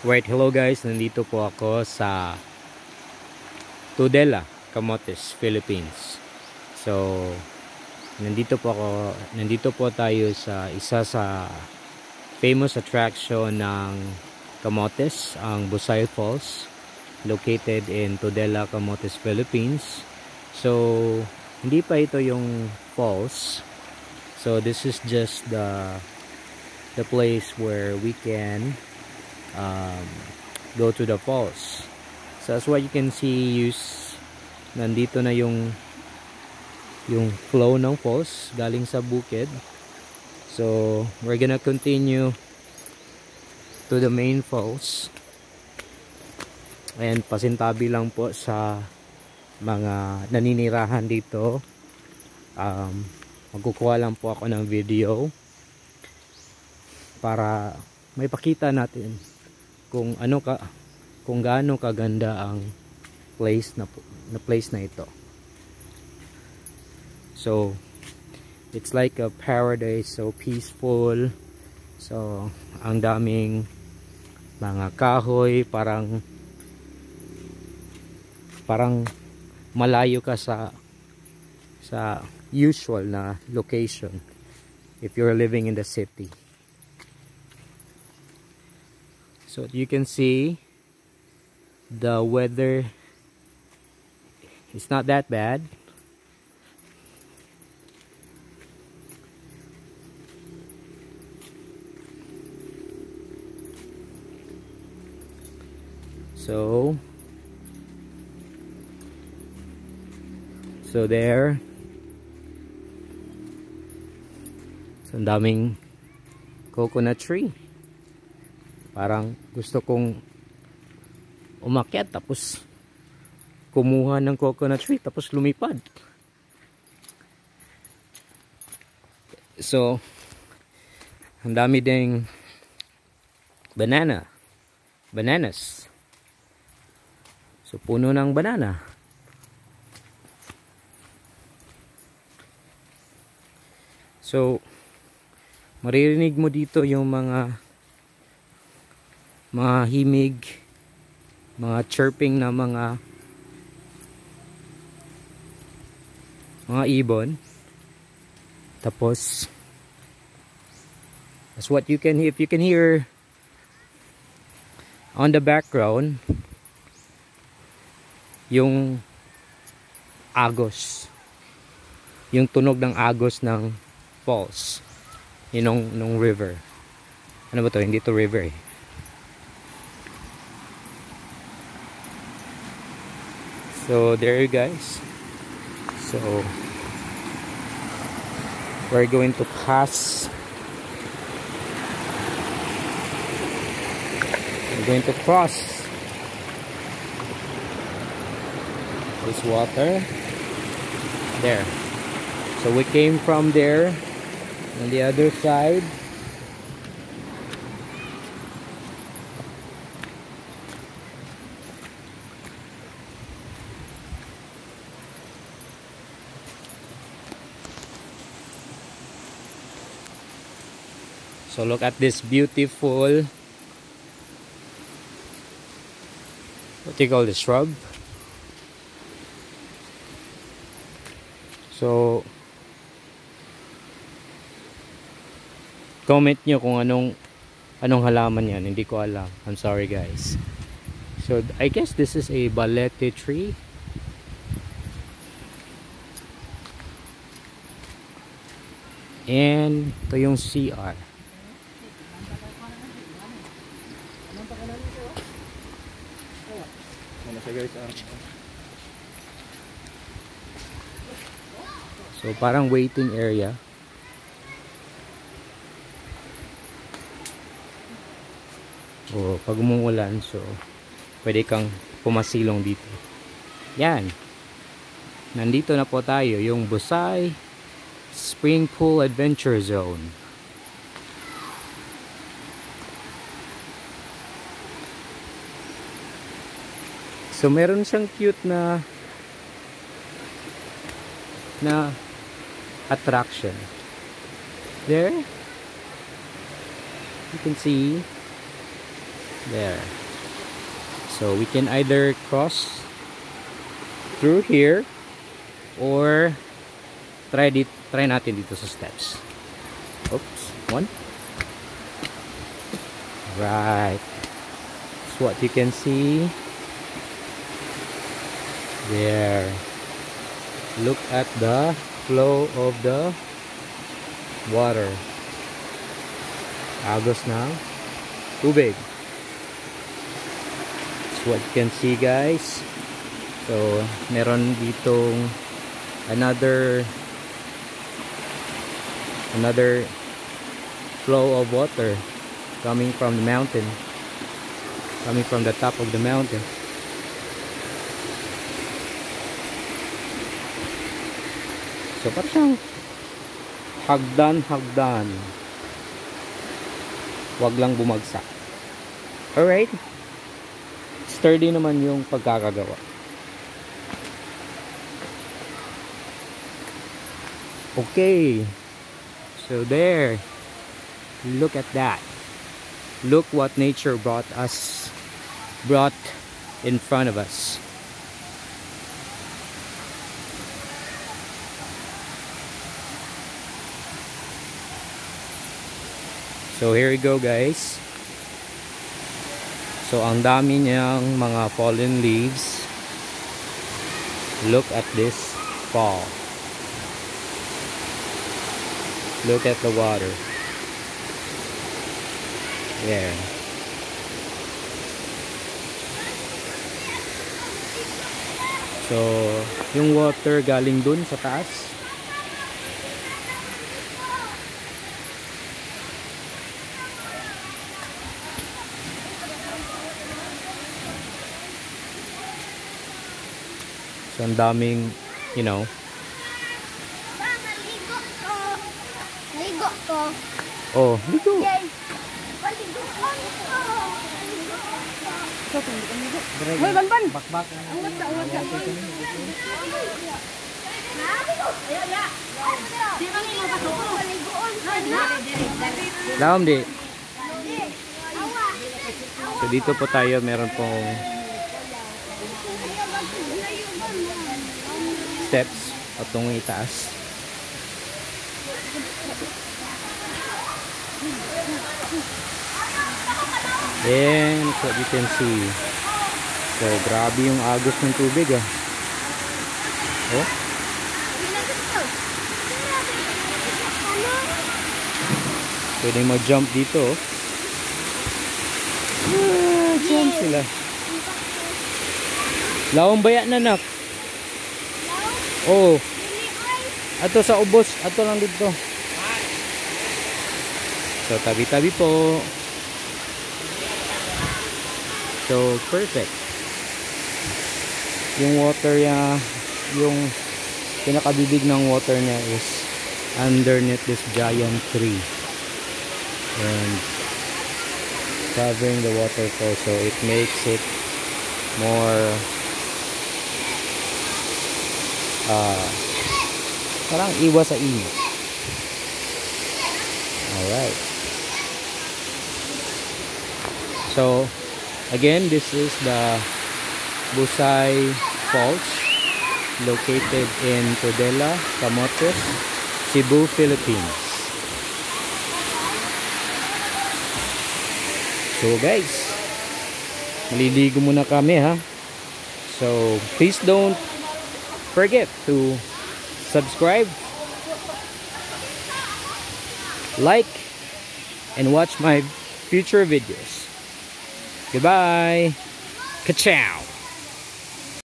Right, hello guys, nandito po ako sa Tudela, Camotes, Philippines. So, nandito po tayo sa isa sa famous attraction ng Camotes, ang Busay Falls, located in Tudela, Camotes, Philippines. So, hindi pa ito yung falls. So, this is just the place where we can go to the falls. So as what you can see, nandito na yung flow ng falls galing sa bukid. So we're gonna continue to the main falls, and pasintabi lang po sa mga naninirahan dito. Magkukuha lang po ako ng video para may pakita natin kung gaano kaganda ang place na ito. So it's like a paradise, so peaceful. So ang daming mga kahoy, parang malayo ka sa usual na location if you're living in the city. So you can see the weather is not that bad. So there. So ang daming coconut tree. Parang gusto kong umakyat tapos kumuha ng coconut tree tapos lumipad. So ang dami ding bananas. So puno ng banana. So maririnig mo dito yung mga himig, mga chirping na mga ibon. Tapos that's what you can hear. If you can hear on the background yung agos, yung tunog ng agos ng falls, yun nung river. Ano ba to? Hindi to river eh. So there you guys. So we're going to cross this water there. So we came from there on the other side. So look at this beautiful, what do you call this, shrub? So comment nyo kung anong halaman yan. Hindi ko alam. I'm sorry guys. So I guess this is a balete tree. And ito yung CR. So parang waiting area. O pag umuulan, so pwede kang pumasilong dito. Yan. Nandito na po tayo, yung Busay Spring Pool Adventure Zone. So meron siyang cute na attraction. There you can see There. So we can either cross through here or try natin dito sa steps. Oops, one. Right. That's what you can see. There. Look at the flow of the water. Agos na tubig. That's what you can see, guys. So meron ditong another flow of water coming from the mountain, coming from the top of the mountain. So parang hagdan. Wag lang bumagsak. Alright. Sturdy naman yung pagkakagawa. Okay. So there. Look at that. Look what nature brought in front of us. So here we go, guys. So ang dami niyang mga fallen leaves. Look at this fall. Look at the water. There. So yung water galing dun sa taas. So ang daming, you know. Naligo ko. Oh, ligo. Hoy, Banban. Bakbak. Angat ka. Laom di. So dito po tayo, meron pong steps patungong itaas. And so you can see. So grabe yung agos ng tubig ah. Oh. Pwede mag-jump dito. Jump sila. Laong baya na nak. Oh. Ato sa ubos, ato lang dito. So tabi-tabi po. So perfect. Yung water niya, yung pinakabibig ng water niya is underneath this giant tree. And covering the waterfall, so it makes it more parang iwas sa init. Alright. So again, this is the Busay Falls located in Tudela, Camotes, Cebu, Philippines. So guys, maliligo muna kami ha. So please don't forget to subscribe, like, and watch my future videos. Goodbye. Ka-chow.